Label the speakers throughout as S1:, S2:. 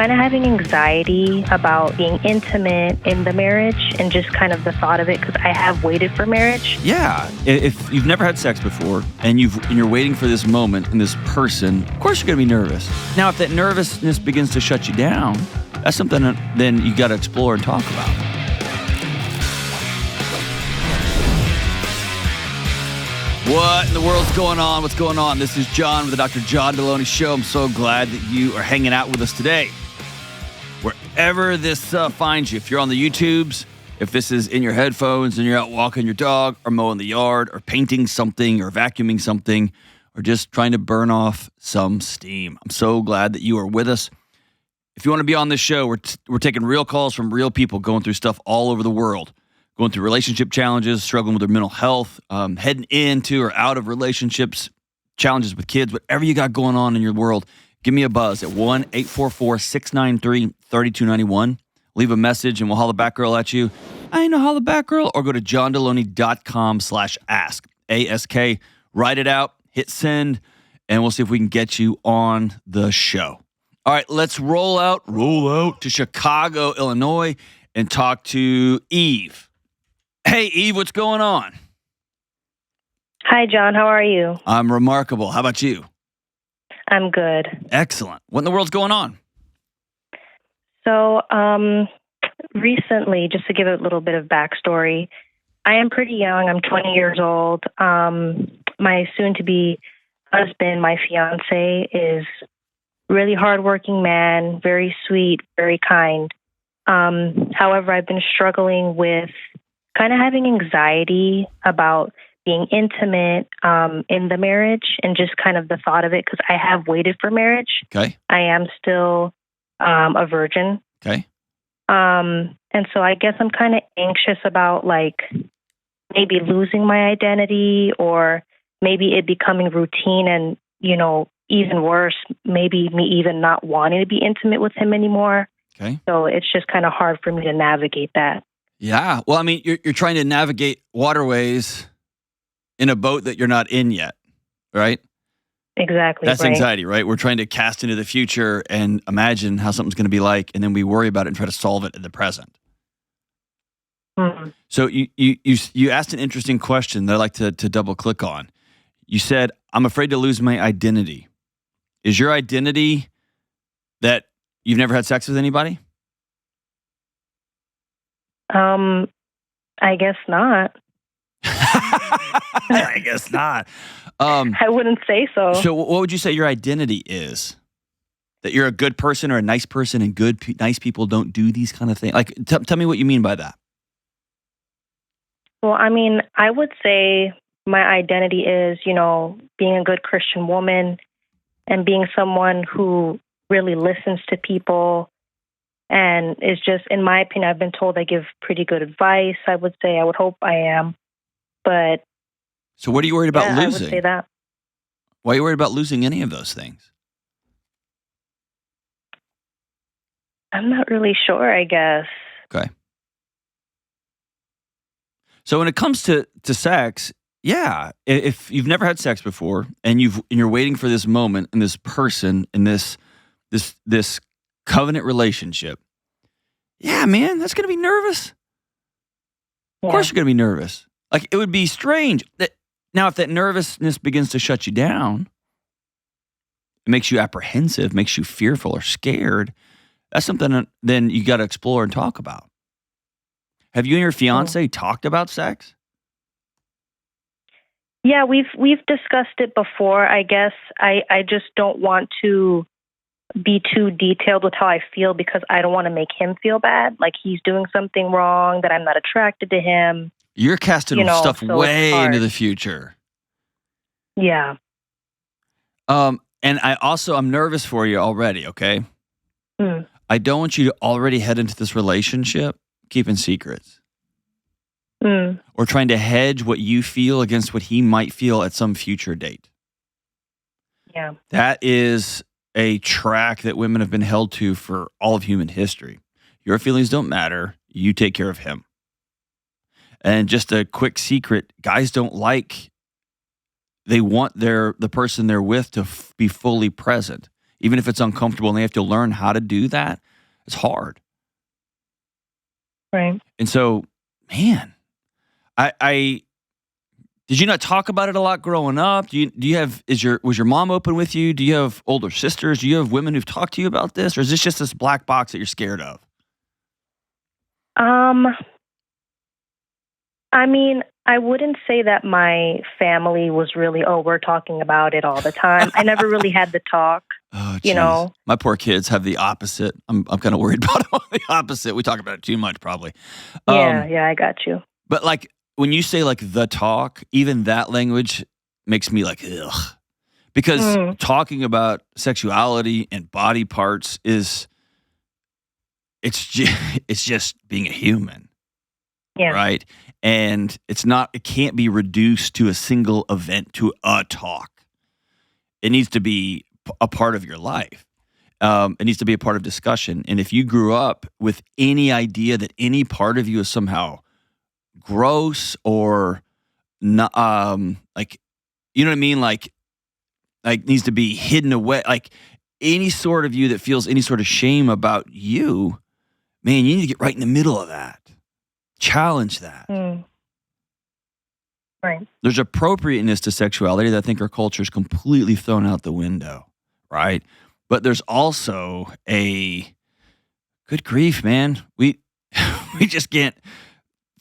S1: kind of having anxiety about being intimate in the marriage and just kind of the thought of it because I have waited for marriage.
S2: Yeah, if you've never had sex before and you're waiting for this moment and this person, of course you're going to be nervous. Now, if that nervousness begins to shut you down, that's something that then you got to explore and talk about. What in the world's going on? What's going on? This is John with the Dr. John Delony Show. I'm so glad that you are hanging out with us today. Wherever this finds you, if you're on the YouTubes, if this is in your headphones and you're out walking your dog or mowing the yard or painting something or vacuuming something or just trying to burn off some steam, I'm so glad that you are with us. If you want to be on this show, we're taking real calls from real people going through stuff all over the world. Going through relationship challenges, struggling with their mental health, heading into or out of relationships, challenges with kids, whatever you got going on in your world, give me a buzz at 1-844-693-3291. Leave a message and we'll holler back girl at you. I ain't no holler back girl. Or go to johndelony.com/ask. ASK. Write it out, hit send, and we'll see if we can get you on the show. All right, let's roll out to Chicago, Illinois, and talk to Eve. Hey, Eve, what's going on?
S1: Hi, John. How are you?
S2: I'm remarkable. How about you?
S1: I'm good.
S2: Excellent. What in the world's going on?
S1: So, recently, just to give a little bit of backstory, I am pretty young. I'm 20 years old. My soon-to-be husband, my fiancé, is really hardworking man, very sweet, very kind. However, I've been struggling with kind of having anxiety about being intimate in the marriage and just kind of the thought of it because I have waited for marriage.
S2: Okay.
S1: I am still a virgin.
S2: Okay.
S1: And so I guess I'm kind of anxious about like maybe losing my identity or maybe it becoming routine and, you know, even worse, maybe me even not wanting to be intimate with him anymore.
S2: Okay.
S1: So it's just kind of hard for me to navigate that.
S2: Yeah. Well, I mean, you're trying to navigate waterways in a boat that you're not in yet, right?
S1: Exactly.
S2: That's
S1: right.
S2: anxiety, right? We're trying to cast into the future and imagine how something's going to be like, and then we worry about it and try to solve it in the present.
S1: Mm-hmm.
S2: So you asked an interesting question that I'd like to double click on. You said, I'm afraid to lose my identity. Is your identity that you've never had sex with anybody?
S1: I guess not.
S2: I guess not.
S1: I wouldn't say so.
S2: So what would you say your identity is? That you're a good person or a nice person and nice people don't do these kind of things? Like, tell me what you mean by that.
S1: Well, I mean, I would say my identity is, you know, being a good Christian woman and being someone who really listens to people and is just, in my opinion, I've been told I give pretty good advice, I would say. I would hope I am. But
S2: so what are you worried about losing?
S1: I would say that.
S2: Why are you worried about losing any of those things?
S1: I'm not really sure, I guess.
S2: Okay. So when it comes to sex, yeah, if you've never had sex before and you're waiting for this moment and this person and this covenant relationship, yeah, man, that's going to be nervous.
S1: Yeah.
S2: Of course you're going to be nervous. Like, it would be strange. Now, if that nervousness begins to shut you down, it makes you apprehensive, makes you fearful or scared, that's something that then you got to explore and talk about. Have you and your fiancé talked about sex?
S1: Yeah, we've discussed it before. I guess I just don't want to be too detailed with how I feel because I don't want to make him feel bad, like he's doing something wrong, that I'm not attracted to him.
S2: You're casting stuff
S1: so
S2: way into the future.
S1: Yeah.
S2: And I'm nervous for you already, okay?
S1: Mm.
S2: I don't want you to already head into this relationship keeping secrets.
S1: Mm.
S2: Or trying to hedge what you feel against what he might feel at some future date.
S1: Yeah.
S2: That is a track that women have been held to for all of human history. Your feelings don't matter. You take care of him. And just a quick secret, guys don't like, they want the person they're with to be fully present. even if it's uncomfortable and they have to learn how to do that, it's hard.
S1: Right.
S2: And so, man, I did you not talk about it a lot growing up? Do you have was your mom open with you? Do you have older sisters? Do you have women who've talked to you about this, or is this just this black box that you're scared of?
S1: I mean, I wouldn't say that my family was really, we're talking about it all the time. I never really had the talk.
S2: Oh,
S1: you know.
S2: My poor kids have the opposite. I'm kind of worried about the opposite. We talk about it too much, probably.
S1: Yeah, I got you.
S2: But like when you say like the talk, even that language makes me like ugh, because talking about sexuality and body parts it's just being a human, right? And it can't be reduced to a single event, to a talk. It needs to be a part of your life. It needs to be a part of discussion. And if you grew up with any idea that any part of you is somehow gross or not, like, you know what I mean? Like needs to be hidden away. Like any sort of you that feels any sort of shame about you, man, you need to get right in the middle of that. Challenge that.
S1: Right.
S2: There's appropriateness to sexuality that I think our culture is completely thrown out the window, right? But there's also a good grief, man. We just can't.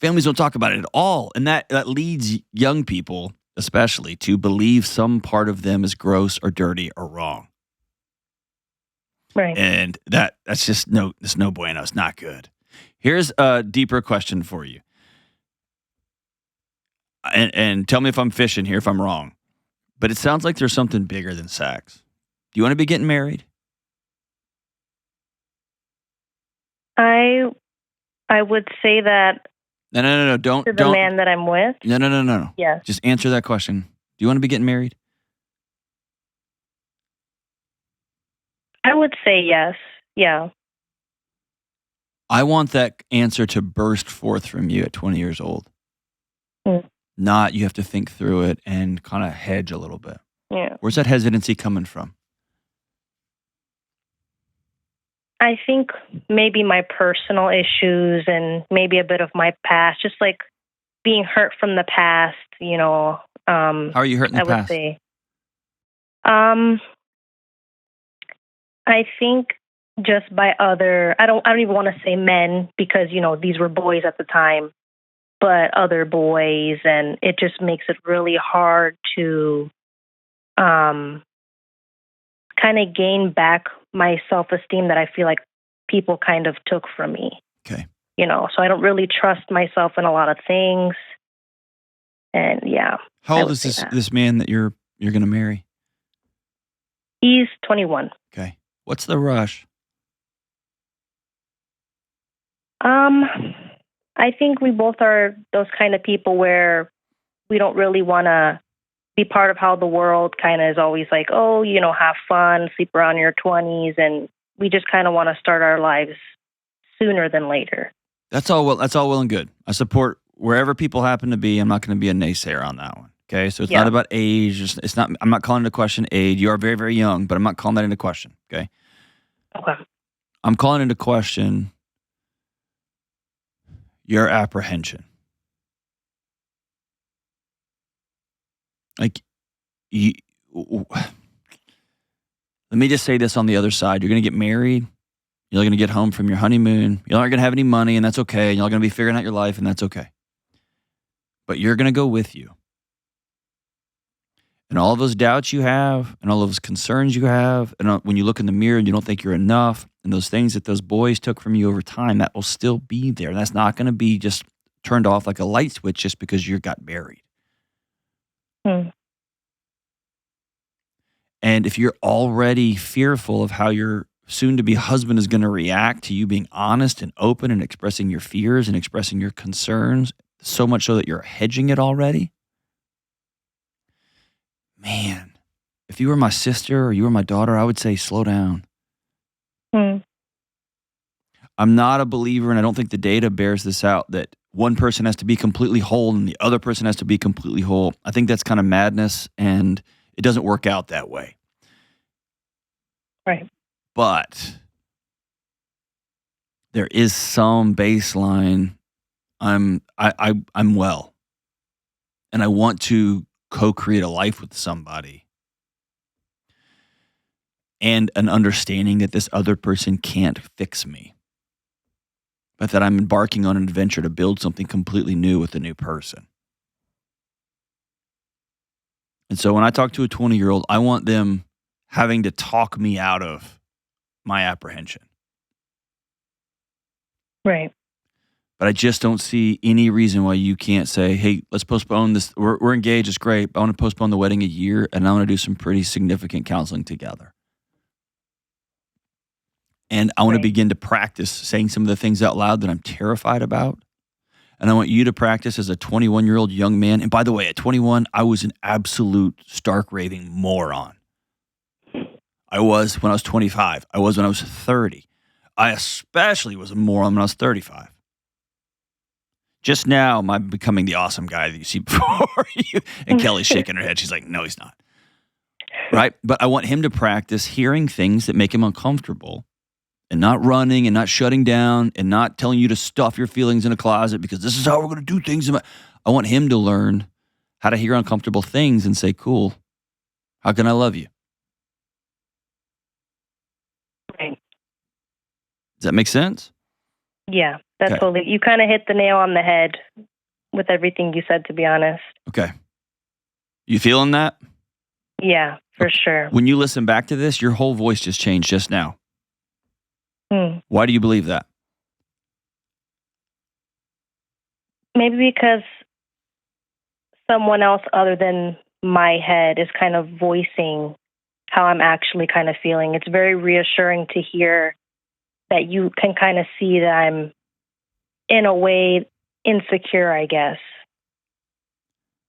S2: Families don't talk about it at all, and that leads young people, especially, to believe some part of them is gross or dirty or wrong.
S1: Right.
S2: And that's just it's no bueno. It's not good. Here's a deeper question for you. And tell me if I'm fishing here, if I'm wrong. But it sounds like there's something bigger than sex. Do you want to be getting married?
S1: I would say that.
S2: No. Don't.
S1: To the man that I'm with?
S2: No.
S1: Yeah.
S2: Just answer that question. Do you want to be getting married?
S1: I would say yes. Yeah.
S2: I want that answer to burst forth from you at 20 years old. Not you have to think through it and kind of hedge a little bit.
S1: Yeah.
S2: Where's that hesitancy coming from?
S1: I think maybe my personal issues and maybe a bit of my past, just like being hurt from the past, you know.
S2: How are you hurt in the past?
S1: I would say. I think just by other, I don't even want to say men because, you know, these were boys at the time, but other boys, and it just makes it really hard to kind of gain back my self-esteem that I feel like people kind of took from me.
S2: Okay.
S1: You know, so I don't really trust myself in a lot of things. And yeah.
S2: How old is this man that you're going to marry?
S1: He's 21.
S2: Okay. What's the rush?
S1: I think we both are those kind of people where we don't really want to be part of how the world kind of is always like, oh, you know, have fun, sleep around your 20s, and we just kind of want to start our lives sooner than later.
S2: That's all well and good. I support wherever people happen to be. I'm not going to be a naysayer on that one. Okay, so it's not about age. It's not. I'm not calling into question age. You are very, very young, but I'm not calling that into question. Okay.
S1: Okay.
S2: I'm calling into question your apprehension. Like, let me just say this on the other side. You're going to get married. You're going to get home from your honeymoon. You're not going to have any money, and that's okay. You're going to be figuring out your life, and that's okay. But you're going to go with you. And all of those doubts you have, and all of those concerns you have, and when you look in the mirror and you don't think you're enough, and those things that those boys took from you over time, that will still be there. And that's not going to be just turned off like a light switch just because you got married. And if you're already fearful of how your soon-to-be husband is going to react to you being honest and open and expressing your fears and expressing your concerns, so much so that you're hedging it already, man, if you were my sister or you were my daughter, I would say slow down. I'm not a believer, and I don't think the data bears this out, that one person has to be completely whole and the other person has to be completely whole. I think that's kind of madness, and it doesn't work out that way.
S1: Right.
S2: But there is some baseline. I'm well, and I want to co-create a life with somebody, and an understanding that this other person can't fix me, but that I'm embarking on an adventure to build something completely new with a new person. And so when I talk to a 20-year-old, I want them having to talk me out of my apprehension.
S1: Right.
S2: But I just don't see any reason why you can't say, hey, let's postpone this. We're engaged. It's great. I want to postpone the wedding a year, and I want to do some pretty significant counseling together. And I want to begin to practice saying some of the things out loud that I'm terrified about. And I want you to practice as a 21-year-old young man. And by the way, at 21, I was an absolute stark raving moron. I was when I was 25. I was when I was 30. I especially was a moron when I was 35. Just now, I'm becoming the awesome guy that you see before you. And Kelly's shaking her head. She's like, no, he's not. Right? But I want him to practice hearing things that make him uncomfortable and not running and not shutting down and not telling you to stuff your feelings in a closet because this is how we're going to do things. I want him to learn how to hear uncomfortable things and say, cool, how can I love you?
S1: Right.
S2: Does that make sense?
S1: Yeah, that's totally. You kind of hit the nail on the head with everything you said, to be honest.
S2: Okay. You feeling that?
S1: Yeah, for sure.
S2: When you listen back to this, your whole voice just changed just now. Why do you believe that?
S1: Maybe because someone else other than my head is kind of voicing how I'm actually kind of feeling. It's very reassuring to hear that you can kind of see that I'm, in a way, insecure, I guess.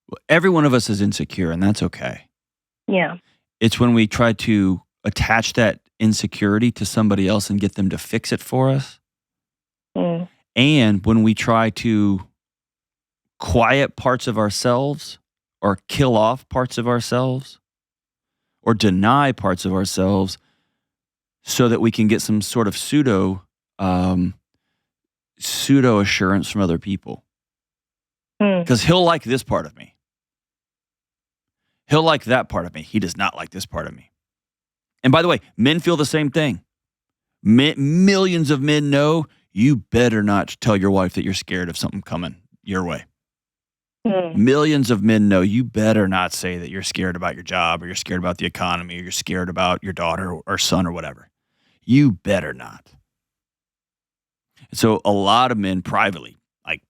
S2: Well, every one of us is insecure, and that's okay.
S1: Yeah.
S2: It's when we try to attach that insecurity to somebody else and get them to fix it for us. And when we try to quiet parts of ourselves or kill off parts of ourselves or deny parts of ourselves so that we can get some sort of pseudo assurance from other people. Because he'll like this part of me. He'll like that part of me. He does not like this part of me. And by the way, men feel the same thing. Millions of men know you better not tell your wife that you're scared of something coming your way. Millions of men know you better not say that you're scared about your job or you're scared about the economy or you're scared about your daughter or son or whatever. You better not. So a lot of men privately, like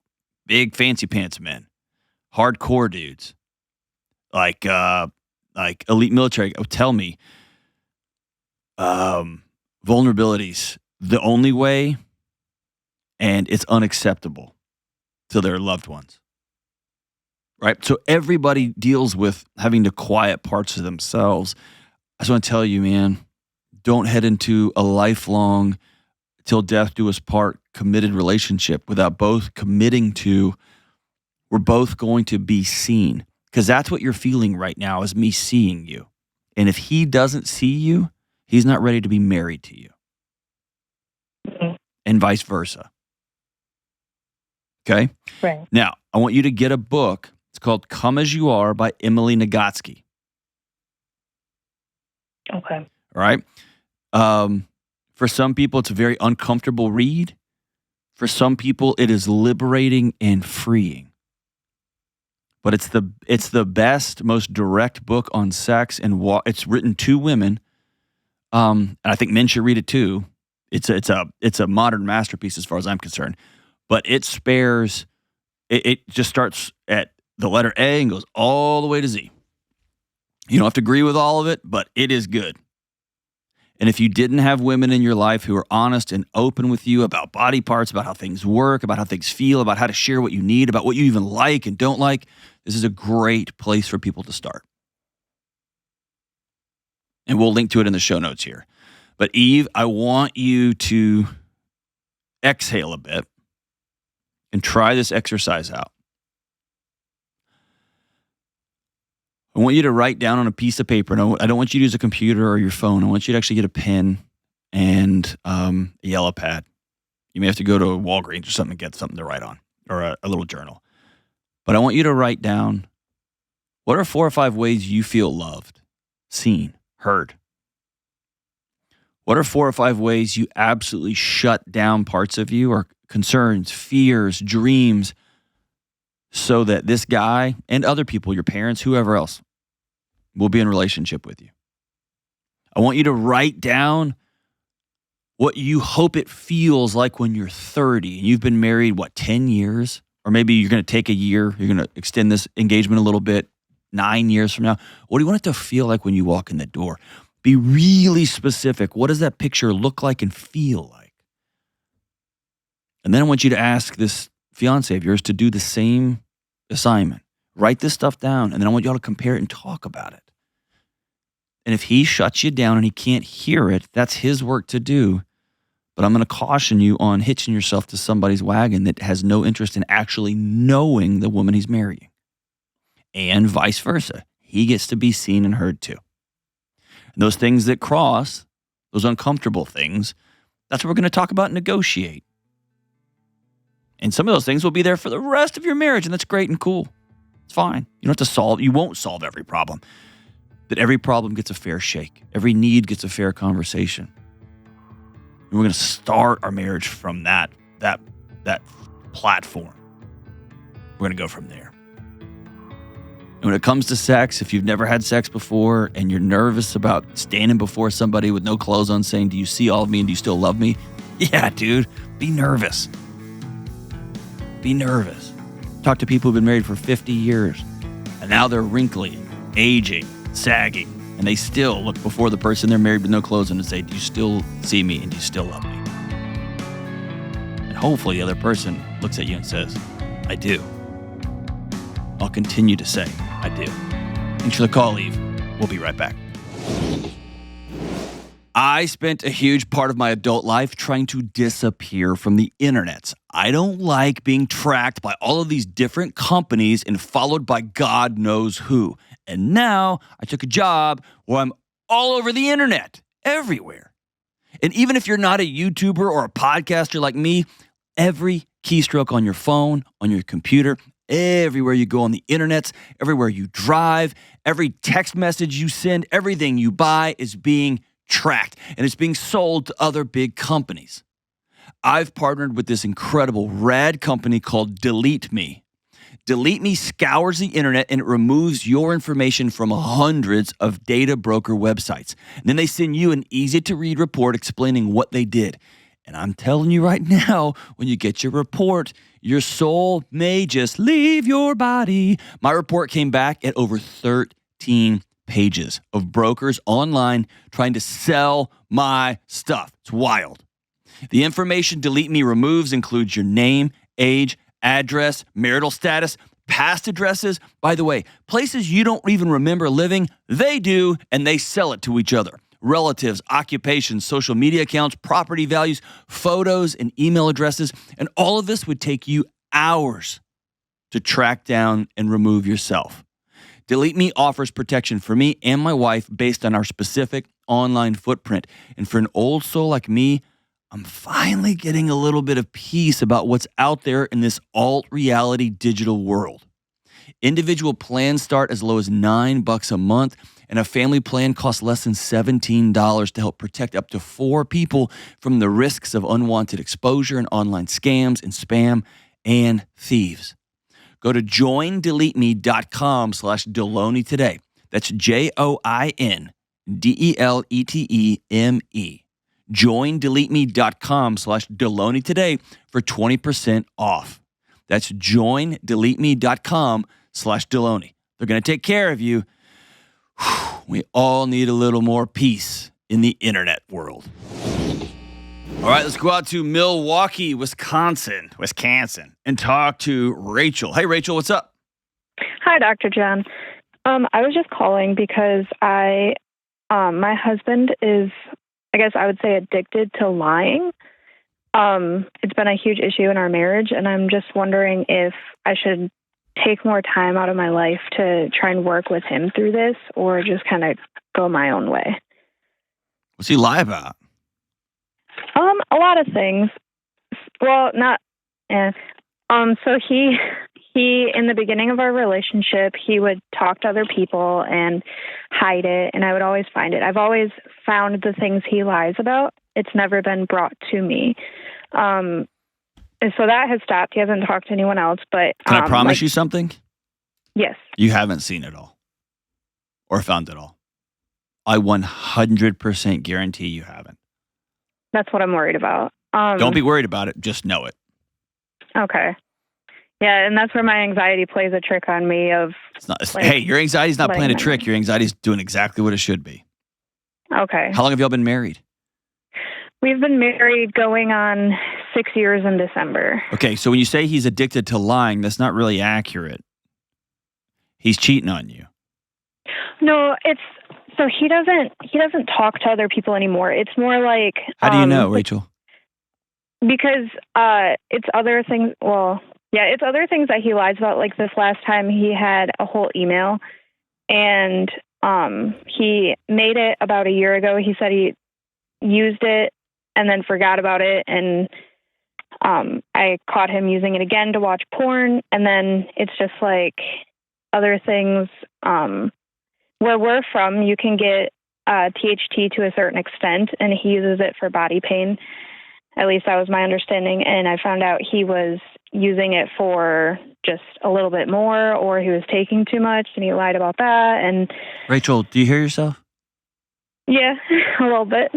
S2: big fancy pants men, hardcore dudes, like elite military, tell me, vulnerabilities the only way, and it's unacceptable to their loved ones. Right? So everybody deals with having to quiet parts of themselves. I just want to tell you, man, don't head into a lifelong, till death do us part, committed relationship without both committing to, we're both going to be seen. Because that's what you're feeling right now, is me seeing you. And if he doesn't see you, he's not ready to be married to you. And vice versa. Okay?
S1: Right.
S2: Now, I want you to get a book. It's called Come As You Are by Emily Nagoski.
S1: Okay.
S2: All right? For some people, it's a very uncomfortable read. For some people, it is liberating and freeing. But it's the best, most direct book on sex, and it's written to women. And I think men should read it too. It's a modern masterpiece as far as I'm concerned. But it spares. It just starts at the letter A and goes all the way to Z. You don't have to agree with all of it, but it is good. And if you didn't have women in your life who are honest and open with you about body parts, about how things work, about how things feel, about how to share what you need, about what you even like and don't like, this is a great place for people to start. And we'll link to it in the show notes here. But Eve, I want you to exhale a bit and try this exercise out. I I want you to write down on a piece of paper. No, I don't want you to use a computer or your phone. I want you to actually get a pen and a yellow pad. You may have to go to Walgreens or something and get something to write on, or a little journal. But I want you to write down, what are 4 or 5 ways you feel loved, seen, heard? What are 4 or 5 ways you absolutely shut down parts of you, or concerns, fears, dreams, so that this guy and other people, your parents, whoever else, will be in relationship with you? I want you to write down what you hope it feels like when you're 30 and you've been married, 10 years? Or maybe you're going to take a year, you're going to extend this engagement a little bit, 9 years from now. What do you want it to feel like when you walk in the door? Be really specific. What does that picture look like and feel like? And then I want you to ask this fiancé of yours to do the same assignment. Write this stuff down, and then I want y'all to compare it and talk about it. And if he shuts you down and he can't hear it, that's his work to do. But I'm going to caution you on hitching yourself to somebody's wagon that has no interest in actually knowing the woman he's marrying. And vice versa. He gets to be seen and heard too. And those things that cross, those uncomfortable things, that's what we're going to talk about and negotiate. And some of those things will be there for the rest of your marriage, and that's great and cool. It's fine. You don't have to you won't solve every problem. But every problem gets a fair shake. Every need gets a fair conversation. And we're going to start our marriage from that platform. We're going to go from there. And when it comes to sex, if you've never had sex before and you're nervous about standing before somebody with no clothes on saying, do you see all of me and do you still love me? Yeah, dude, be nervous. Be nervous. Talk to people who've been married for 50 years and now they're wrinkly, aging, sagging, and they still look before the person they're married with no clothes on and say, do you still see me and do you still love me? And hopefully the other person looks at you and says, I do. I'll continue to say, I do. Thanks for the call, Eve. We'll be right back. I spent a huge part of my adult life trying to disappear from the internet. I don't like being tracked by all of these different companies and followed by God knows who. And now I took a job where I'm all over the internet, everywhere. And even if you're not a YouTuber or a podcaster like me, every keystroke on your phone, on your computer, everywhere you go on the internet, everywhere you drive, every text message you send, everything you buy is being tracked, and it's being sold to other big companies. I've partnered with this incredible rad company called Delete Me. Delete Me scours the internet and it removes your information from hundreds of data broker websites. And then they send you an easy-to-read report explaining what they did. And I'm telling you right now, when you get your report, your soul may just leave your body. My report came back at over 13 pages of brokers online trying to sell my stuff. It's wild. The information Delete Me removes includes your name, age, address, marital status, past addresses. By the way, places you don't even remember living, they do, and they sell it to each other. Relatives, occupations, social media accounts, property values, photos, and email addresses. And all of this would take you hours to track down and remove yourself. Delete Me offers protection for me and my wife based on our specific online footprint. And for an old soul like me, I'm finally getting a little bit of peace about what's out there in this alt-reality digital world. Individual plans start as low as $9 a month, and a family plan costs less than $17 to help protect up to 4 people from the risks of unwanted exposure and online scams and spam and thieves. Go to joindeleteme.com/Delony today. That's JOINDELETEME. joindeleteme.com/Delony today for 20% off. That's joindeleteme.com/Delony. They're going to take care of you. We all need a little more peace in the internet world. All right, let's go out to Milwaukee, Wisconsin, and talk to Rachel. Hey, Rachel, what's up?
S3: Hi, Dr. John. I was just calling because my husband is, I guess I would say, addicted to lying. It's been a huge issue in our marriage, and I'm just wondering if I should take more time out of my life to try and work with him through this, or just kind of go my own way.
S2: What's he lie about?
S3: A lot of things. Well, not. So he in the beginning of our relationship, he would talk to other people and hide it, and I would always find it. I've always found the things he lies about. It's never been brought to me. And so that has stopped. He hasn't talked to anyone else. But
S2: can I promise you something?
S3: Yes.
S2: You haven't seen it all or found it all. I 100% guarantee you haven't.
S3: That's what I'm worried about.
S2: Don't be worried about it. Just know it.
S3: Okay. Yeah, and that's where my anxiety plays a trick on me.
S2: Hey, your anxiety's not playing a trick. Your anxiety's doing exactly what it should be.
S3: Okay.
S2: How long have y'all been married?
S3: We've been married going on 6 years in December.
S2: Okay, so when you say he's addicted to lying, that's not really accurate. He's cheating on you.
S3: No, so he doesn't talk to other people anymore. It's more like...
S2: How do you know, Rachel?
S3: Because it's other things. Well, yeah, it's other things that he lies about. Like this last time, he had a whole email, and he made it about a year ago. He said he used it and then forgot about it, and I caught him using it again to watch porn. And then it's just like other things. Where we're from, you can get THT to a certain extent, and he uses it for body pain. At least that was my understanding. And I found out he was using it for just a little bit more, or he was taking too much, and he lied about that. And
S2: Rachel, do you hear yourself?
S3: Yeah, a little bit.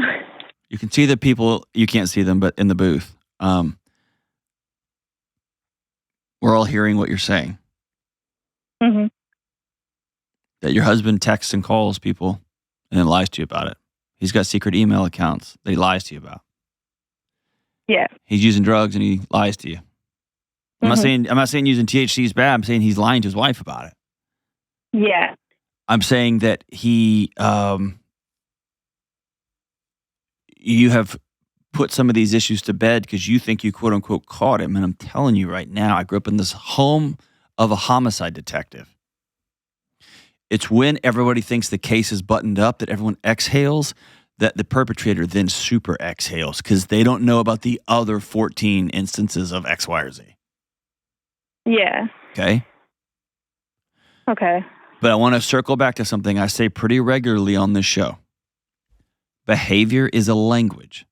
S2: You can see the people, you can't see them, but in the booth. We're all hearing what you're saying.
S3: Mm-hmm.
S2: That your husband texts and calls people and then lies to you about it. He's got secret email accounts that he lies to you about.
S3: Yeah.
S2: He's using drugs and he lies to you. I'm not saying using THC is bad. I'm saying he's lying to his wife about it.
S3: Yeah.
S2: I'm saying that you have put some of these issues to bed because you think you quote unquote caught him. And I'm telling you right now, I grew up in this home of a homicide detective. It's when everybody thinks the case is buttoned up that everyone exhales, that the perpetrator then super exhales because they don't know about the other 14 instances of X, Y, or Z.
S3: Yeah.
S2: Okay?
S3: Okay.
S2: But I want to circle back to something I say pretty regularly on this show. Behavior is a language.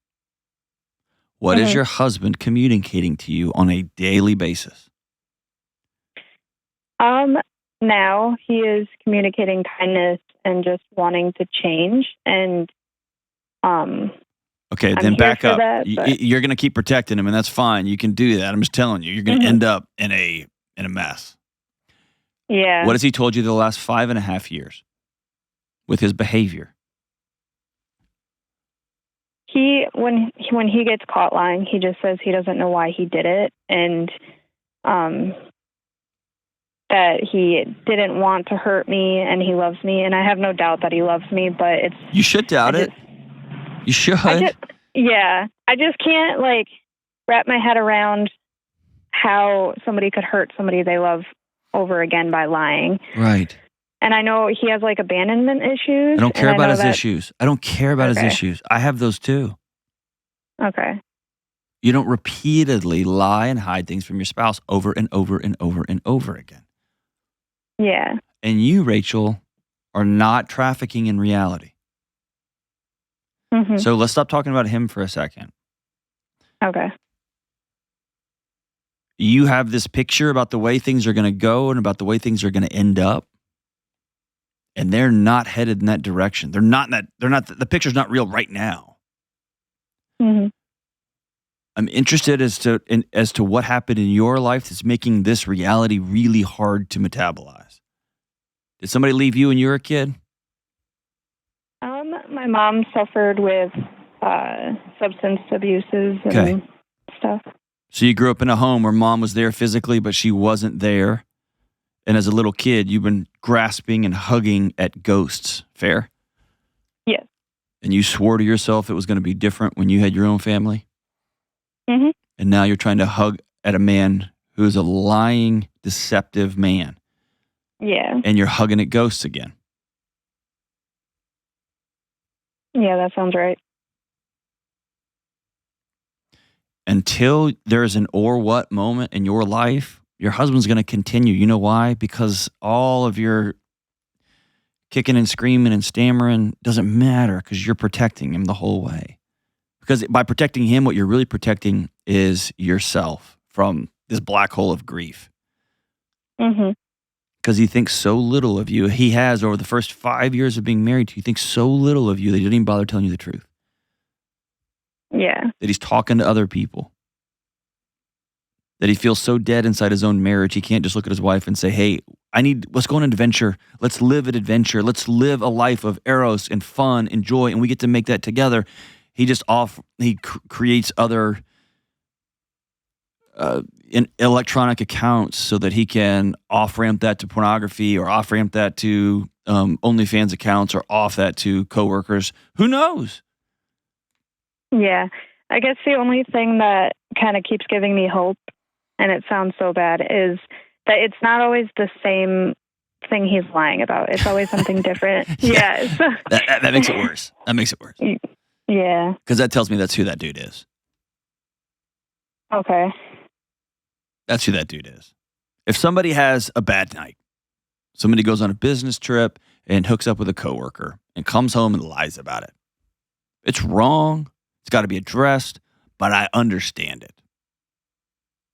S2: What is your husband communicating to you on a daily basis?
S3: Now he is communicating kindness and just wanting to change. And
S2: okay, then back up. You're going to keep protecting him, and that's fine. You can do that. I'm just telling you, you're going to end up in a mess.
S3: Yeah.
S2: What has he told you the last 5.5 years with his behavior?
S3: When he gets caught lying, he just says he doesn't know why he did it, and that he didn't want to hurt me, and he loves me, and I have no doubt that he loves me, but it's...
S2: You should doubt it. You should.
S3: I just can't, wrap my head around how somebody could hurt somebody they love over again by lying.
S2: Right.
S3: And I know he has, abandonment issues.
S2: I don't care about his issues. I don't care about his issues. I have those too.
S3: Okay.
S2: You don't repeatedly lie and hide things from your spouse over and over and over and over again.
S3: Yeah.
S2: And you, Rachel, are not trafficking in reality.
S3: Mm-hmm.
S2: So let's stop talking about him for a second.
S3: Okay.
S2: You have this picture about the way things are going to go and about the way things are going to end up. And they're not headed in that direction. The picture's not real right now.
S3: Mm-hmm.
S2: I'm interested as to what happened in your life that's making this reality really hard to metabolize. Did somebody leave you when you were a kid?
S3: My mom suffered with substance abuses and stuff.
S2: So you grew up in a home where mom was there physically, but she wasn't there. And as a little kid, you've been grasping and hugging at ghosts. Fair?
S3: Yes.
S2: And you swore to yourself it was going to be different when you had your own family?
S3: Mm-hmm.
S2: And now you're trying to hug at a man who is a lying, deceptive man.
S3: Yeah.
S2: And you're hugging at ghosts again.
S3: Yeah, that sounds right.
S2: Until there's an or what moment in your life, your husband's going to continue. You know why? Because all of your kicking and screaming and stammering doesn't matter because you're protecting him the whole way. Because by protecting him, what you're really protecting is yourself from this black hole of grief.
S3: Mm-hmm.
S2: Because he thinks so little of you. He has, over the first 5 years of being married to you, he thinks so little of you that he didn't even bother telling you the truth.
S3: Yeah.
S2: That he's talking to other people. That he feels so dead inside his own marriage, he can't just look at his wife and say, hey, let's go on an adventure. Let's live an adventure. Let's live a life of eros and fun and joy, and we get to make that together. He just creates other electronic accounts so that he can off-ramp that to pornography or off-ramp that to OnlyFans accounts or off that to coworkers. Who knows?
S3: Yeah. I guess the only thing that kind of keeps giving me hope, and it sounds so bad, is that it's not always the same thing he's lying about. It's always something different. Yes.
S2: That makes it worse. That makes it worse.
S3: Yeah.
S2: Because that tells me that's who that dude is.
S3: Okay.
S2: That's who that dude is. If somebody has a bad night, somebody goes on a business trip and hooks up with a coworker and comes home and lies about it. It's wrong. It's got to be addressed, but I understand it.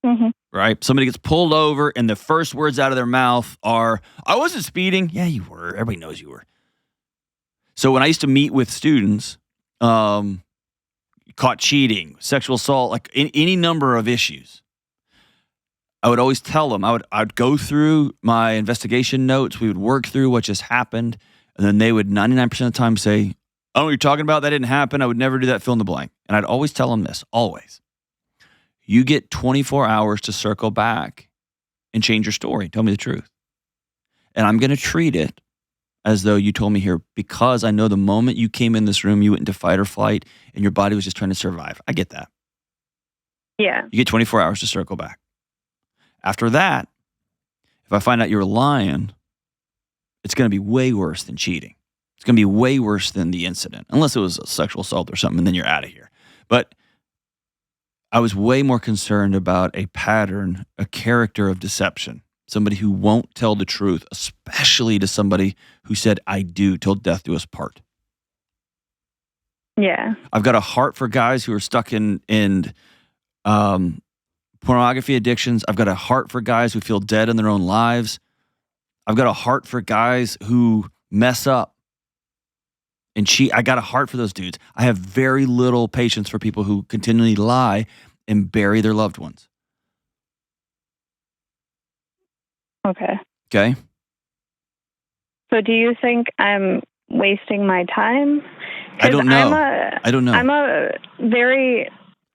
S3: Mm-hmm.
S2: Right? Somebody gets pulled over and the first words out of their mouth are, I wasn't speeding. Yeah, you were. Everybody knows you were. So when I used to meet with students, caught cheating, sexual assault, like any number of issues, I would always tell them, I'd go through my investigation notes. We would work through what just happened. And then they would 99% of the time say, I don't know what you're talking about. That didn't happen. I would never do that. Fill in the blank. And I'd always tell them this, always. You get 24 hours to circle back and change your story. Tell me the truth. And I'm going to treat it as though you told me here because I know the moment you came in this room, you went into fight or flight and your body was just trying to survive. I get that.
S3: Yeah.
S2: You get 24 hours to circle back. After that, if I find out you're lying, it's going to be way worse than cheating. It's going to be way worse than the incident, unless it was a sexual assault or something, and then you're out of here. But I was way more concerned about a pattern, a character of deception, somebody who won't tell the truth, especially to somebody who said, I do, till death do us part.
S3: Yeah.
S2: I've got a heart for guys who are stuck in pornography addictions. I've got a heart for guys who feel dead in their own lives. I've got a heart for guys who mess up and cheat. I got a heart for those dudes. I have very little patience for people who continually lie and bury their loved ones.
S3: Okay.
S2: Okay?
S3: So do you think I'm wasting my time?
S2: I don't know. I don't know.
S3: I'm a very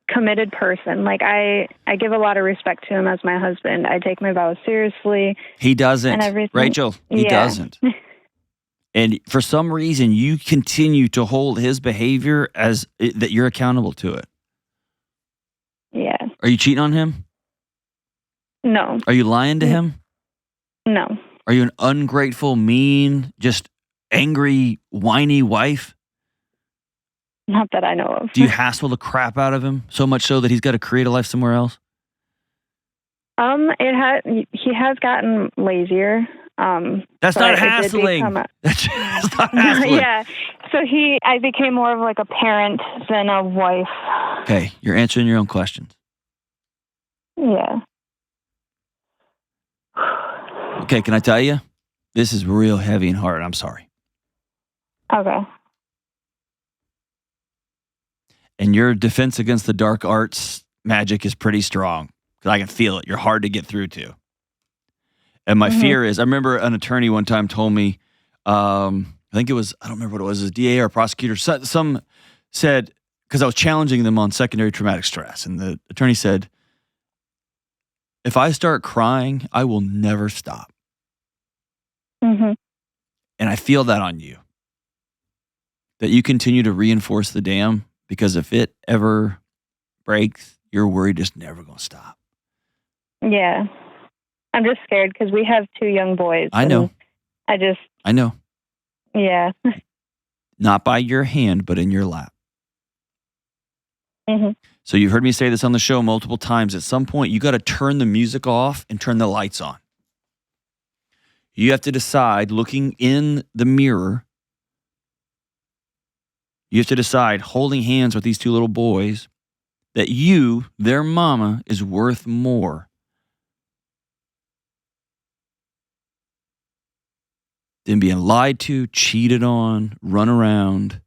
S3: committed person. Like I give a lot of respect to him as my husband. I take my vows seriously.
S2: He doesn't.
S3: And everything.
S2: Rachel, he doesn't. And for some reason, you continue to hold his behavior as that you're accountable to it.
S3: Yeah.
S2: Are you cheating on him?
S3: No.
S2: Are you lying to him?
S3: No.
S2: Are you an ungrateful, mean, just angry, whiny wife?
S3: Not that I know of.
S2: Do you hassle the crap out of him so much so that he's got to create a life somewhere else?
S3: He has gotten lazier.
S2: That's not hassling. That's not hassling.
S3: Yeah. So I became more of like a parent than a wife.
S2: Okay, you're answering your own questions.
S3: Yeah.
S2: Okay, can I tell you? This is real heavy and hard. I'm sorry.
S3: Okay.
S2: And your defense against the dark arts magic is pretty strong. Because I can feel it. You're hard to get through to. And my fear is, I remember an attorney one time told me, I think it was, I don't remember what it was, a DA or a prosecutor, some said, because I was challenging them on secondary traumatic stress. And the attorney said, if I start crying, I will never stop.
S3: Mm-hmm.
S2: And I feel that on you. That you continue to reinforce the dam because if it ever breaks, you're worried it's never going to stop.
S3: Yeah. I'm just scared because we have 2 young boys.
S2: I know.
S3: I
S2: know.
S3: Yeah.
S2: Not by your hand, but in your lap.
S3: Mm-hmm.
S2: So you've heard me say this on the show multiple times. At some point, you got to turn the music off and turn the lights on. You have to decide, looking in the mirror, you have to decide, holding hands with these 2 little boys, that you, their mama, is worth more than being lied to, cheated on, run around,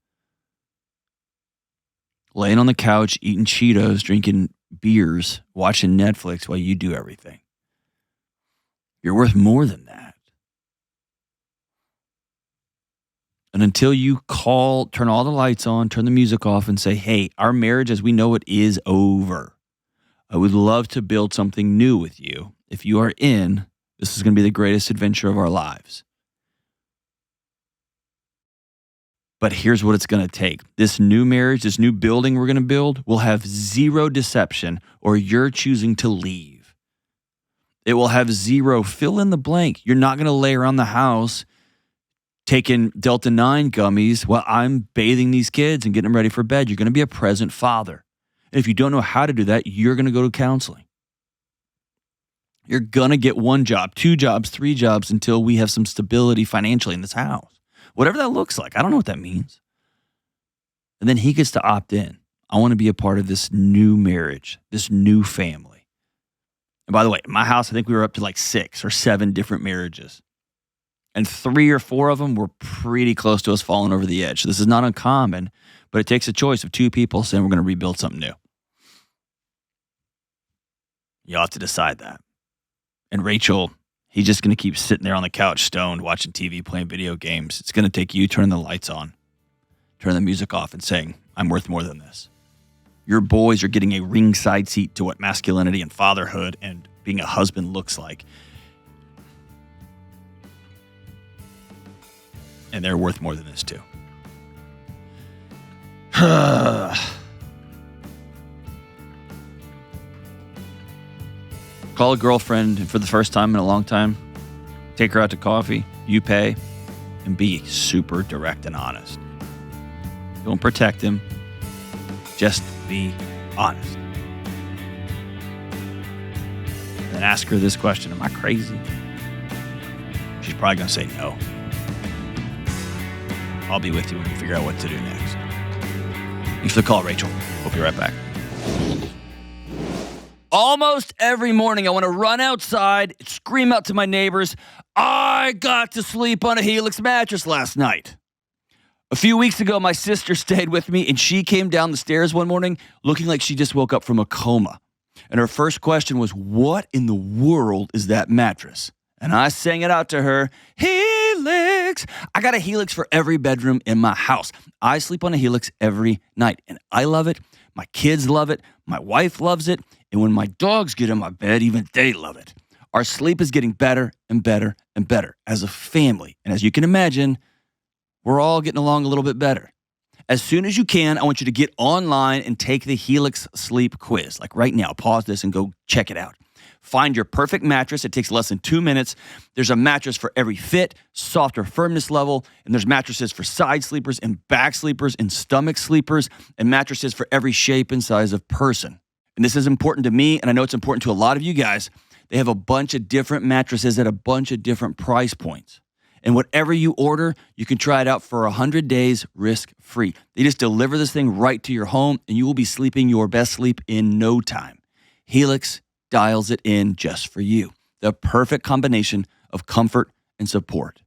S2: laying on the couch, eating Cheetos, drinking beers, watching Netflix while you do everything. You're worth more than that. And until you turn all the lights on, turn the music off, and say, hey, our marriage as we know it is over. I would love to build something new with you. If you are in, this is going to be the greatest adventure of our lives. But here's what it's going to take. This new marriage, this new building we're going to build will have 0 deception, or you're choosing to leave. It will have 0 fill in the blank. You're not going to lay around the house taking Delta 9 gummies while I'm bathing these kids and getting them ready for bed. You're going to be a present father. And if you don't know how to do that, you're going to go to counseling. You're going to get 1 job, 2 jobs, 3 jobs until we have some stability financially in this house. Whatever that looks like. I don't know what that means. And then he gets to opt in. I want to be a part of this new marriage, this new family. And by the way, in my house, I think we were up to like 6 or 7 different marriages. And 3 or 4 of them were pretty close to us falling over the edge. So this is not uncommon, but it takes a choice of 2 people saying we're going to rebuild something new. You'll have to decide that. And Rachel, he's just going to keep sitting there on the couch, stoned, watching TV, playing video games. It's going to take you turning the lights on, turning the music off, and saying, I'm worth more than this. Your boys are getting a ringside seat to what masculinity and fatherhood and being a husband looks like. And they're worth more than this too. Call a girlfriend, and for the first time in a long time, take her out to coffee, you pay, and be super direct and honest. Don't protect him. Just be honest. And ask her this question, am I crazy? She's probably going to say no. I'll be with you when you figure out what to do next. Thanks for the call, Rachel. We'll be right back. Almost every morning, I want to run outside, scream out to my neighbors, I got to sleep on a Helix mattress last night. A few weeks ago, my sister stayed with me, and she came down the stairs one morning looking like she just woke up from a coma. And her first question was, what in the world is that mattress? And I sang it out to her, Helix. I got a Helix for every bedroom in my house. I sleep on a Helix every night, and I love it. My kids love it. My wife loves it. And when my dogs get in my bed, even they love it. Our sleep is getting better and better and better as a family. And as you can imagine, we're all getting along a little bit better. As soon as you can, I want you to get online and take the Helix sleep quiz. Like right now, pause this and go check it out. Find your perfect mattress. It takes less than 2 minutes. There's a mattress for every fit, soft or firmness level, and there's mattresses for side sleepers and back sleepers and stomach sleepers, and mattresses for every shape and size of person. And this is important to me, and I know it's important to a lot of you guys. They have a bunch of different mattresses at a bunch of different price points. And whatever you order, you can try it out for 100 days risk-free. They just deliver this thing right to your home, and you will be sleeping your best sleep in no time. Helix dials it in just for you. The perfect combination of comfort and support.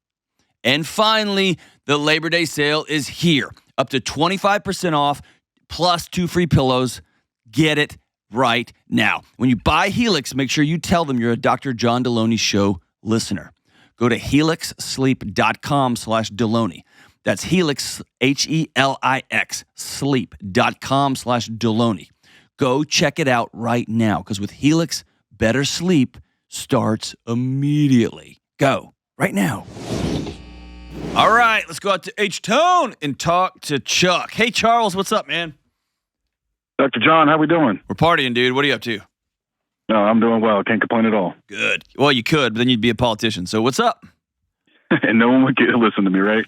S2: And finally, the Labor Day sale is here. Up to 25% off, plus 2 free pillows. Get it right now. When you buy Helix, make sure you tell them you're a Dr. John Delony Show listener. Go to helixsleep.com/Delony. That's Helix, Helix, sleep.com/Delony. Go check it out right now, because with Helix, better sleep starts immediately. Go right now. All right, let's go out to H-Tone and talk to Chuck. Hey, Charles, what's up, man?
S4: Dr. John, how we doing?
S2: We're partying, dude. What are you up to?
S4: No, I'm doing well. Can't complain at all.
S2: Good. Well, you could, but then you'd be a politician. So what's up?
S4: And no one would listen to me, right?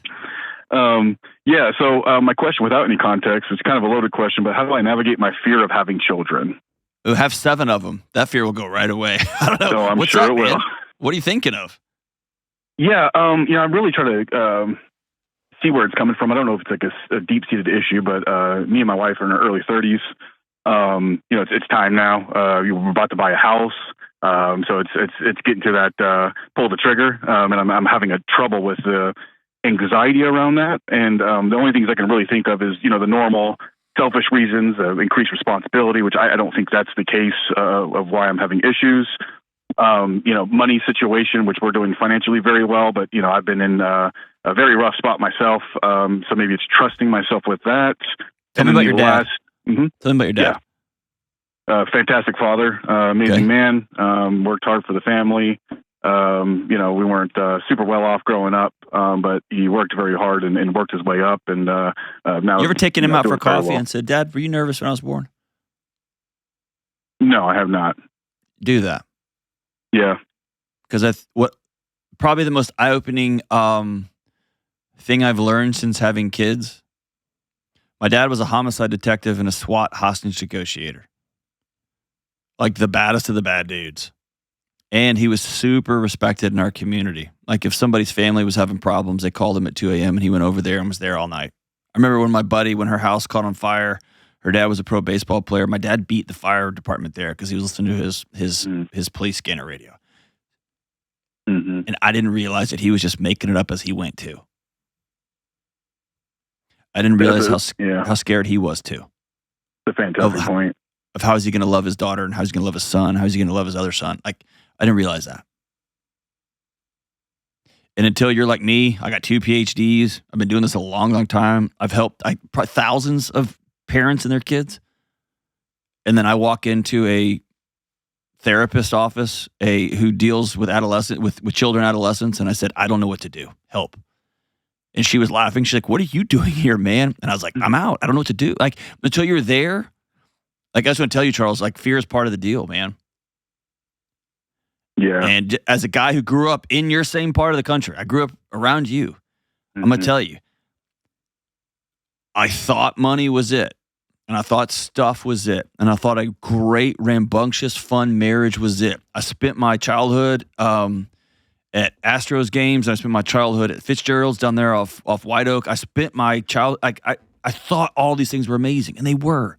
S4: So my question, without any context, is kind of a loaded question, but how do I navigate my fear of having children?
S2: We'll have 7 of them. That fear will go right away. I don't know.
S4: So I'm
S2: what's
S4: sure
S2: up,
S4: it will.
S2: man? What are you thinking of?
S4: Yeah, I'm really trying to see where it's coming from. I don't know if it's like a deep-seated issue, but me and my wife are in our early 30s. It's time now. We're about to buy a house. So it's getting to that pull the trigger, and I'm having a trouble with the anxiety around that. And the only things I can really think of is the normal selfish reasons, increased responsibility, which I don't think that's the case of why I'm having issues. Money situation, which we're doing financially very well, but I've been in a very rough spot myself. So maybe it's trusting myself with that.
S2: Tell me about your dad.
S4: Tell
S2: me about your dad.
S4: Yeah. Fantastic father, amazing man. Worked hard for the family. We weren't super well off growing up, but he worked very hard and worked his way up. And now,
S2: you ever taken him out for coffee
S4: well.
S2: and said, "Dad, were you nervous when I was born?"
S4: No, I have not.
S2: Do that.
S4: Yeah,
S2: because what probably the most eye-opening thing I've learned since having kids. My dad was a homicide detective and a SWAT hostage negotiator, like the baddest of the bad dudes. And he was super respected in our community. Like if somebody's family was having problems, they called him at 2 a.m. and he went over there and was there all night. I remember when my buddy, when her house caught on fire, her dad was a pro baseball player. My dad beat the fire department there because he was listening to his police scanner radio.
S4: Mm-hmm.
S2: And I didn't realize that he was just making it up as he went too. I didn't realize how scared he was too.
S4: It's a fantastic point.
S2: Of how is he going to love his daughter and how is he going to love his son? How is he going to love his other son? Like, I didn't realize that. And until you're like me, I got 2 PhDs. I've been doing this a long, long time. I've helped probably thousands of parents and their kids. And then I walk into a therapist office, who deals with with children and adolescents. And I said, I don't know what to do. Help. And she was laughing. She's like, what are you doing here, man? And I was like, I'm out. I don't know what to do. Like, until you're there, like I just want to tell you, Charles, like fear is part of the deal, man.
S4: Yeah.
S2: And as a guy who grew up in your same part of the country, I grew up around you. I'm going to tell you, I thought money was it. And I thought stuff was it. And I thought a great, rambunctious, fun marriage was it. I spent my childhood at Astros games. I spent my childhood at Fitzgerald's down there off White Oak. I spent my I thought all these things were amazing, and they were.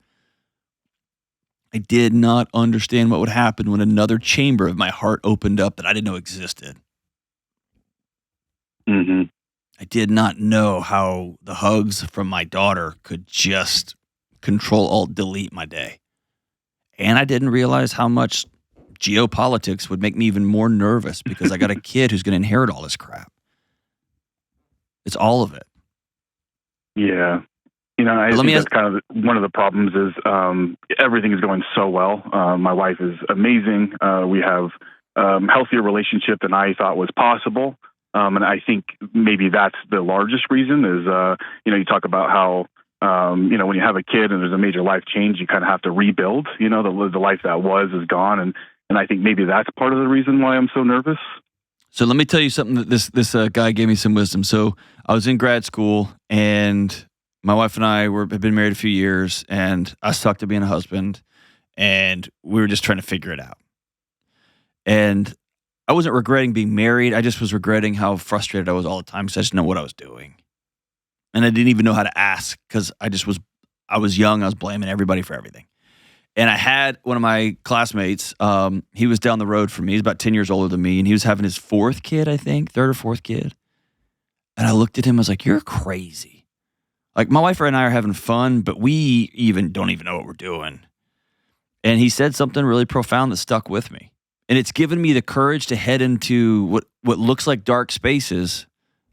S2: I did not understand what would happen when another chamber of my heart opened up that I didn't know existed.
S4: Mm-hmm.
S2: I did not know how the hugs from my daughter could just Control-Alt-Delete my day. And I didn't realize how much geopolitics would make me even more nervous because I got a kid who's going to inherit all this crap. It's all of it.
S4: Yeah. I think that's kind of one of the problems is everything is going so well. My wife is amazing. We have healthier relationship than I thought was possible. And I think maybe that's the largest reason is, you talk about how, when you have a kid and there's a major life change, you kind of have to rebuild, the life that was is gone. And I think maybe that's part of the reason why I'm so nervous.
S2: So let me tell you something that this guy gave me some wisdom. So I was in grad school and my wife and I had been married a few years, and I sucked at being a husband, and we were just trying to figure it out. And I wasn't regretting being married. I just was regretting how frustrated I was all the time because I just didn't know what I was doing. And I didn't even know how to ask because I was young. I was blaming everybody for everything. And I had one of my classmates, he was down the road from me. He's about 10 years older than me, and he was having his 4th kid, I think, 3rd or 4th kid. And I looked at him, I was like, you're crazy. Like, my wife and I are having fun, but we don't even know what we're doing. And he said something really profound that stuck with me. And it's given me the courage to head into what looks like dark spaces,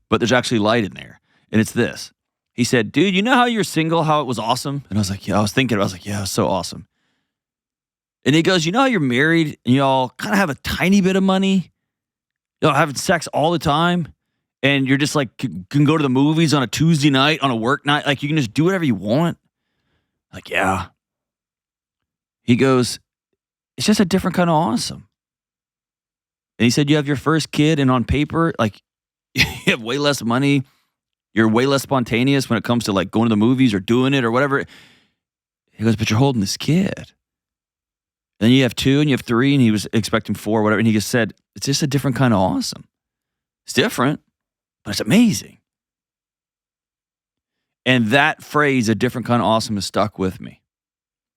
S2: but there's actually light in there. And it's this. He said, dude, you know how you're single, how it was awesome? And I was like, yeah, I was like, yeah, it was so awesome. And he goes, you know how you're married and y'all kind of have a tiny bit of money? Y'all having sex all the time? And you're just like, can go to the movies on a Tuesday night, on a work night. Like, you can just do whatever you want. Like, yeah. He goes, it's just a different kind of awesome. And he said, you have your first kid, and on paper, like, you have way less money. You're way less spontaneous when it comes to like going to the movies or doing it or whatever. He goes, but you're holding this kid. Then you have 2 and you have 3, and he was expecting 4 or whatever. And he just said, it's just a different kind of awesome. It's different, but it's amazing. And that phrase, a different kind of awesome, has stuck with me.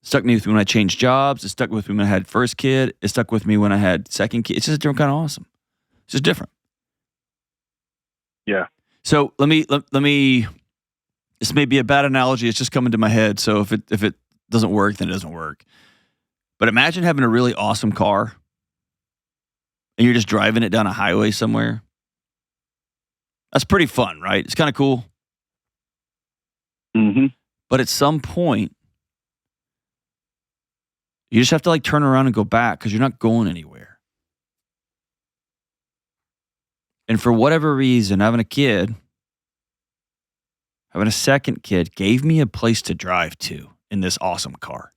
S2: It stuck with me when I changed jobs. It stuck with me when I had first kid. It stuck with me when I had second kid. It's just a different kind of awesome. It's just different.
S4: Yeah.
S2: So let me. This may be a bad analogy. It's just coming to my head. So if it doesn't work, then it doesn't work. But imagine having a really awesome car, and you're just driving it down a highway somewhere. That's pretty fun, right? It's kind of cool.
S4: Mm-hmm.
S2: But at some point, you just have to like turn around and go back because you're not going anywhere. And for whatever reason, having a second kid gave me a place to drive to in this awesome car.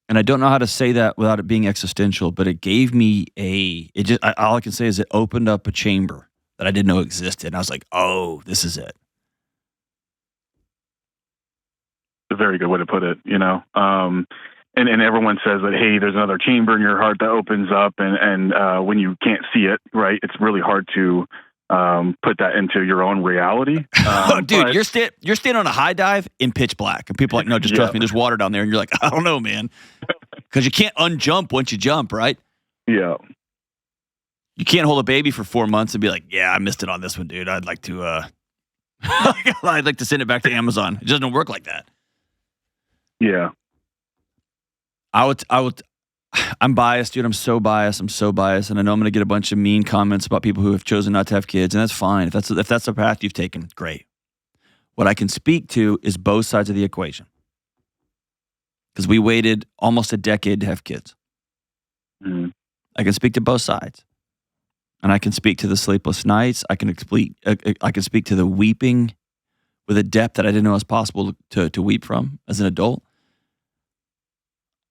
S2: And I don't know how to say that without it being existential, but it gave me all I can say is it opened up a chamber that I didn't know existed. And I was like, oh, this is it.
S4: A very good way to put it, you know. And everyone says that, hey, there's another chamber in your heart that opens up, and when you can't see it, right, it's really hard to put that into your own reality.
S2: Dude, you're standing on a high dive in pitch black, and people are like, no, just trust me, there's water down there, and you're like, I don't know, man, because you can't unjump once you jump, right?
S4: Yeah.
S2: You can't hold a baby for 4 months and be like, yeah, I missed it on this one, dude. I'd like to, I'd like to send it back to Amazon. It doesn't work like that.
S4: Yeah.
S2: I'm biased, dude. I'm so biased. And I know I'm going to get a bunch of mean comments about people who have chosen not to have kids. And that's fine. If that's the path you've taken, great. What I can speak to is both sides of the equation. Because we waited almost a decade to have kids.
S4: Mm-hmm.
S2: I can speak to both sides. And I can speak to the sleepless nights. I can speak to the weeping with a depth that I didn't know was possible to weep from as an adult.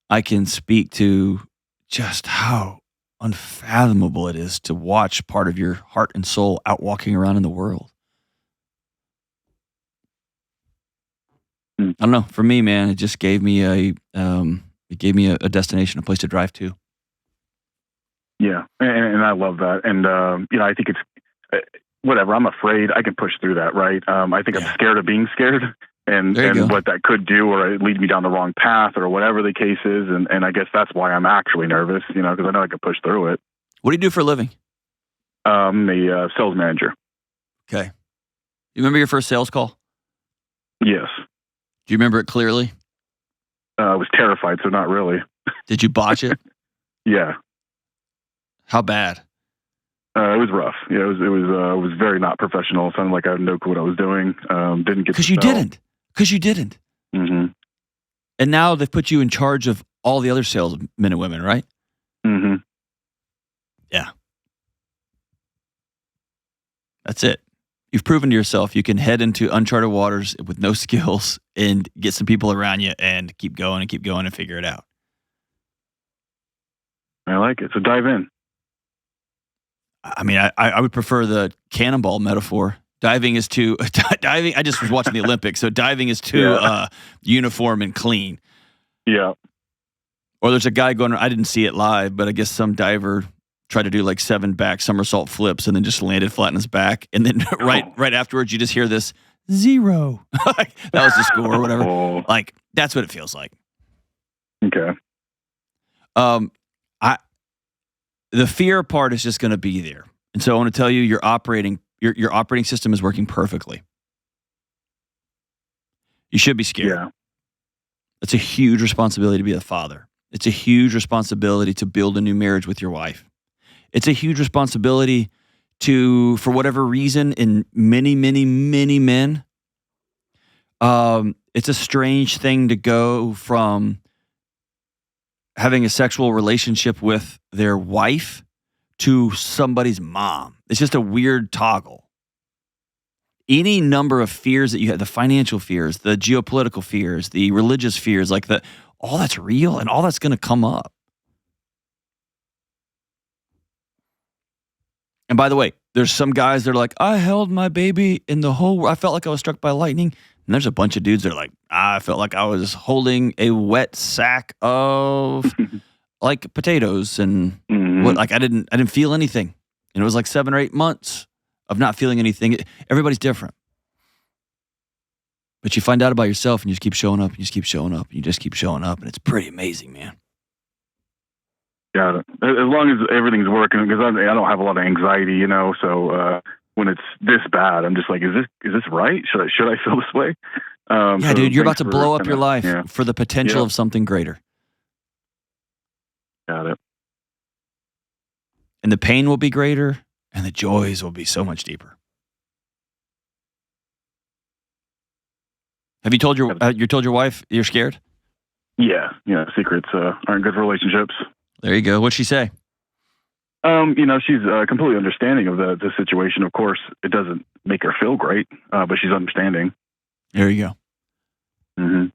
S2: I can speak to just how unfathomable it is to watch part of your heart and soul out walking around in the world. I don't know. For me, man, it just gave me a destination, a place to drive to.
S4: Yeah, and I love that. And I think it's whatever. I'm afraid I can push through that, right? I think I'm scared of being scared. And what that could do, or it lead me down the wrong path, or whatever the case is. And I guess that's why I'm actually nervous, because I know I could push through it.
S2: What do you do for a living?
S4: I'm a sales manager.
S2: Okay. You remember your first sales call?
S4: Yes.
S2: Do you remember it clearly?
S4: I was terrified, so not really.
S2: Did you botch it?
S4: Yeah.
S2: How bad?
S4: It was rough. Yeah, it was very not professional. It sounded like I had no clue what I was doing. Didn't get
S2: because you didn't. Because you didn't.
S4: Mm-hmm.
S2: And now they've put you in charge of all the other salesmen and women, right?
S4: Mm-hmm.
S2: Yeah. That's it. You've proven to yourself you can head into uncharted waters with no skills and get some people around you and keep going and figure it out.
S4: I like it. So dive in.
S2: I mean, I would prefer the cannonball metaphor. Diving. I just was watching the Olympics, so diving is too uniform and clean.
S4: Yeah.
S2: Or there's a guy going. I didn't see it live, but I guess some diver tried to do like 7 back somersault flips and then just landed flat on his back, and then right afterwards, you just hear this 0. That was the score or whatever.
S4: Oh.
S2: Like that's what it feels like.
S4: Okay.
S2: The fear part is just going to be there, and so I want to tell you, your operating system is working perfectly. You should be scared. Yeah. It's a huge responsibility to be a father. It's a huge responsibility to build a new marriage with your wife. It's a huge responsibility to, for whatever reason, in many, many, many men, it's a strange thing to go from having a sexual relationship with their wife to somebody's mom. It's just a weird toggle. any number of fears that you have, the financial fears, the geopolitical fears, the religious fears, like all that's real and all that's going to come up. And by the way, there's some guys that are like, I held my baby in the whole world. I felt like I was struck by lightning. And there's a bunch of dudes that are like, I felt like I was holding a wet sack of like potatoes and like I didn't feel anything. And it was like 7 or 8 months of not feeling anything. Everybody's different. But you find out about yourself and you just keep showing up and you just keep showing up and you just keep showing up. And it's pretty amazing, man.
S4: Got it. As long as everything's working, because I don't have a lot of anxiety, so when it's this bad, I'm just like, is this right? Should I feel this way?
S2: Yeah, dude, you're about to blow up your life for the potential of something greater.
S4: Got it.
S2: And the pain will be greater and the joys will be so much deeper. Have you told your wife you're scared?
S4: Yeah. Secrets aren't good for relationships.
S2: There you go. What'd she say?
S4: She's completely understanding of the situation. Of course, it doesn't make her feel great, but she's understanding.
S2: There you go.
S4: Mm-hmm.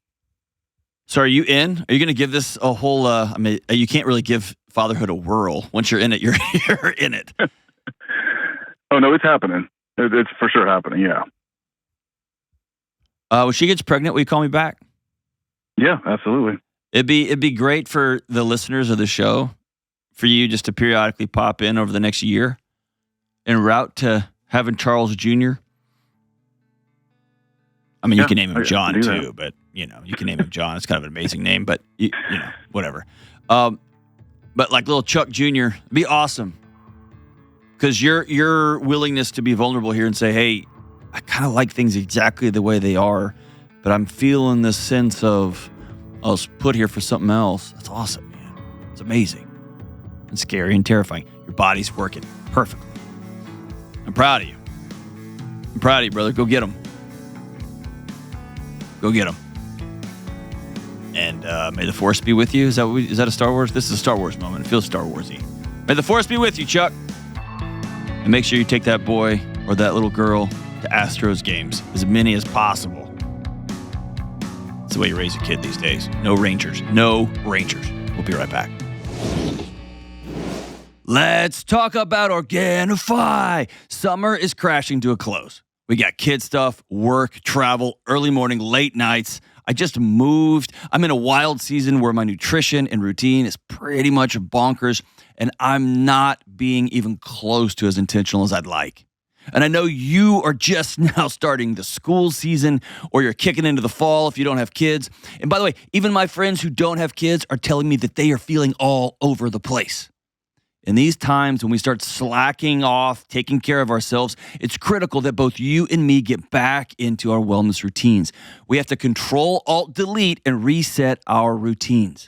S2: So are you in? Are you going to give this a whole, you can't really give fatherhood a whirl. Once you're in it, you're in it.
S4: Oh, no, it's happening. It's for sure happening, yeah.
S2: When she gets pregnant, will you call me back?
S4: Yeah, absolutely.
S2: It'd be great for the listeners of the show for you just to periodically pop in over the next year en route to having Charles Jr. I mean, you can name him John too, but you can name him John. It's kind of an amazing name, but whatever. But like little Chuck Jr. be awesome because your willingness to be vulnerable here and say, hey, I kind of like things exactly the way they are, but I'm feeling this sense of I was put here for something else. That's awesome, man. It's amazing. And scary and terrifying. Your body's working perfectly. I'm proud of you. I'm proud of you, brother. Go get them. Go get them. And may the Force be with you. Is that a Star Wars? This is a Star Wars moment. It feels Star Warsy. May the Force be with you, Chuck. And make sure you take that boy or that little girl to Astros games, as many as possible. That's the way you raise a kid these days. No Rangers. No Rangers. We'll be right back. Let's talk about Organifi. Summer is crashing to a close. We got kid stuff, work, travel, early morning, late nights. I just moved. I'm in a wild season where my nutrition and routine is pretty much bonkers, and I'm not being even close to as intentional as I'd like. And I know you are just now starting the school season, or you're kicking into the fall if you don't have kids. And by the way, even my friends who don't have kids are telling me that they are feeling all over the place. In these times when we start slacking off, taking care of ourselves, it's critical that both you and me get back into our wellness routines. We have to Control, Alt, Delete, and reset our routines.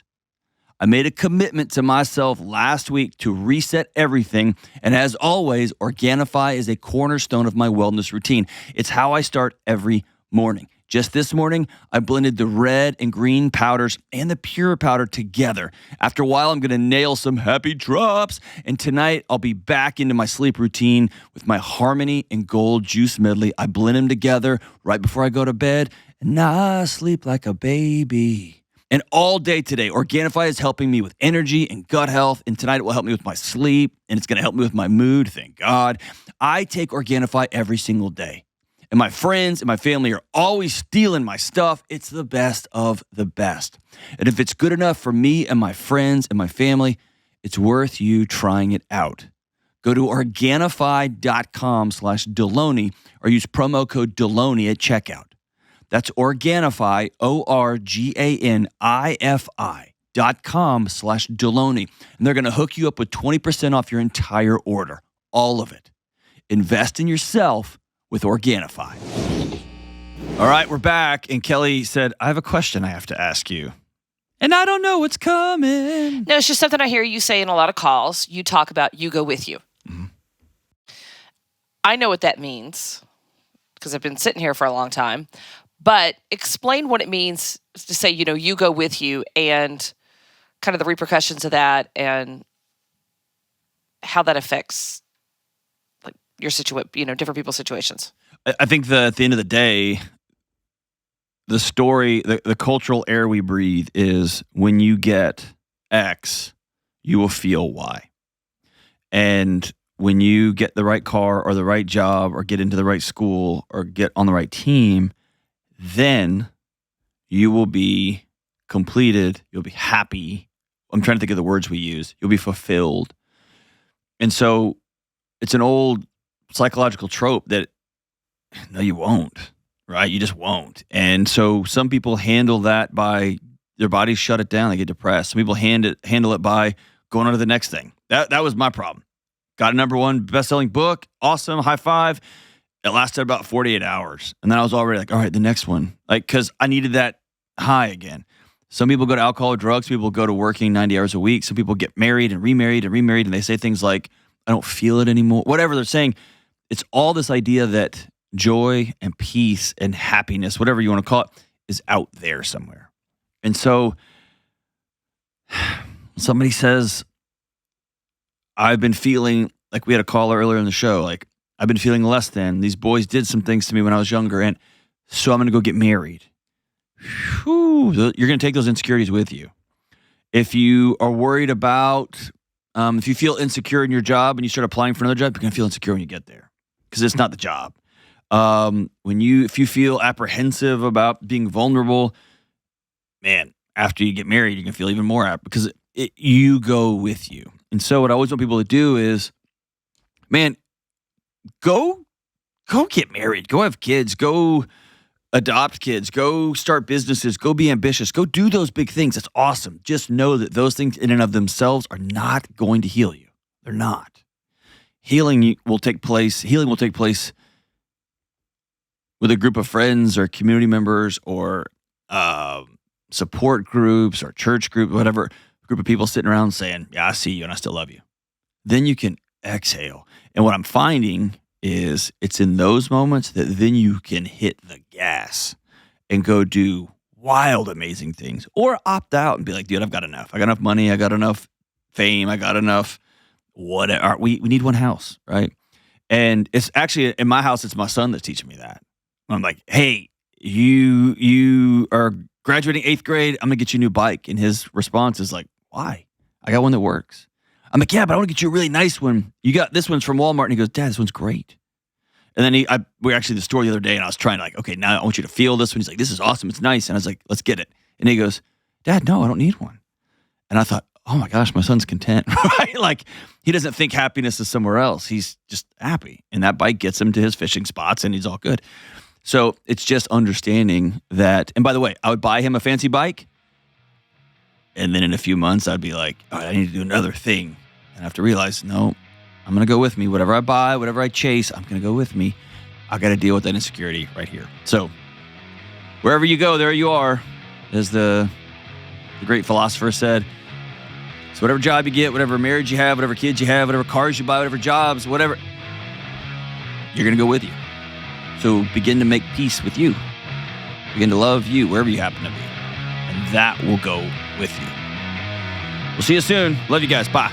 S2: I made a commitment to myself last week to reset everything, and as always, Organifi is a cornerstone of my wellness routine. It's how I start every morning. Just this morning, I blended the red and green powders and the pure powder together. After a while, I'm going to nail some happy drops, and tonight I'll be back into my sleep routine with my Harmony and Gold Juice Medley. I blend them together right before I go to bed, and I sleep like a baby. And all day today, Organifi is helping me with energy and gut health. And tonight it will help me with my sleep. And it's going to help me with my mood, thank God. I take Organifi every single day. And my friends and my family are always stealing my stuff. It's the best of the best. And if it's good enough for me and my friends and my family, it's worth you trying it out. Go to Organifi.com/Delony or use promo code Delony at checkout. That's Organifi, Organifi.com/Delony. And they're going to hook you up with 20% off your entire order. All of it. Invest in yourself with Organifi. All right, we're back. And Kelly said, I have a question I have to ask you. And I don't know what's coming.
S5: No, it's just something I hear you say in a lot of calls. You talk about you go with you. Mm-hmm. I know what that means because I've been sitting here for a long time. But explain what it means to say, you go with you and kind of the repercussions of that and how that affects like your different people's situations.
S2: I think that at the end of the day, the story, the cultural air we breathe is when you get X, you will feel Y. And when you get the right car or the right job or get into the right school or get on the right team, then you will be completed. You'll be happy. I'm trying to think of the words we use. You'll be fulfilled. And so it's an old psychological trope that, no, you won't, right? You just won't. And so some people handle that by their bodies shut it down. They get depressed. Some people handle it by going on to the next thing. That was my problem. Got a #1 best-selling book. Awesome. High five. It lasted about 48 hours. And then I was already like, all right, the next one. Like, because I needed that high again. Some people go to alcohol or drugs. People go to working 90 hours a week. Some people get married and remarried. And they say things like, I don't feel it anymore. Whatever they're saying. It's all this idea that joy and peace and happiness, whatever you want to call it, is out there somewhere. And so somebody says, I've been feeling, like we had a caller earlier in the show, like, I've been feeling less than. These boys did some things to me when I was younger, and so I'm going to go get married. Whew, you're going to take those insecurities with you. If you are worried about, if you feel insecure in your job and you start applying for another job, you're going to feel insecure when you get there because it's not the job. If you feel apprehensive about being vulnerable, man, after you get married, you can feel even more because you go with you. And so what I always want people to do is, man, go get married, go have kids, go adopt kids, go start businesses, go be ambitious, go do those big things. That's awesome. Just know that those things in and of themselves are not going to heal you. They're not. Healing will take place with a group of friends or community members or support groups or church group, whatever, group of people sitting around saying, yeah, I see you and I still love you. Then you can exhale. And what I'm finding is it's in those moments that then you can hit the gas and go do wild, amazing things or opt out and be like, dude, I've got enough. I got enough money. I got enough fame. I got enough whatever. We need one house, right? And it's actually in my house, it's my son that's teaching me that. I'm like, hey, you are graduating 8th grade. I'm going to get you a new bike. And his response is like, why? I got one that works. I'm like, yeah, but I want to get you a really nice one. You got this one's from Walmart. And he goes, Dad, this one's great. And then we were actually at the store the other day and I was trying to like, okay, now I want you to feel this one. He's like, this is awesome. It's nice. And I was like, let's get it. And he goes, Dad, no, I don't need one. And I thought, oh my gosh, my son's content, right? Like he doesn't think happiness is somewhere else. He's just happy. And that bike gets him to his fishing spots and he's all good. So it's just understanding that. And by the way, I would buy him a fancy bike. And then in a few months, I'd be like, all right, I need to do another thing. And I have to realize, no, I'm going to go with me. Whatever I buy, whatever I chase, I'm going to go with me. I got to deal with that insecurity right here. So wherever you go, there you are, as the great philosopher said. So whatever job you get, whatever marriage you have, whatever kids you have, whatever cars you buy, whatever jobs, whatever, you're going to go with you. So begin to make peace with you. Begin to love you wherever you happen to be. And that will go with you. We'll see you soon. Love you guys. Bye.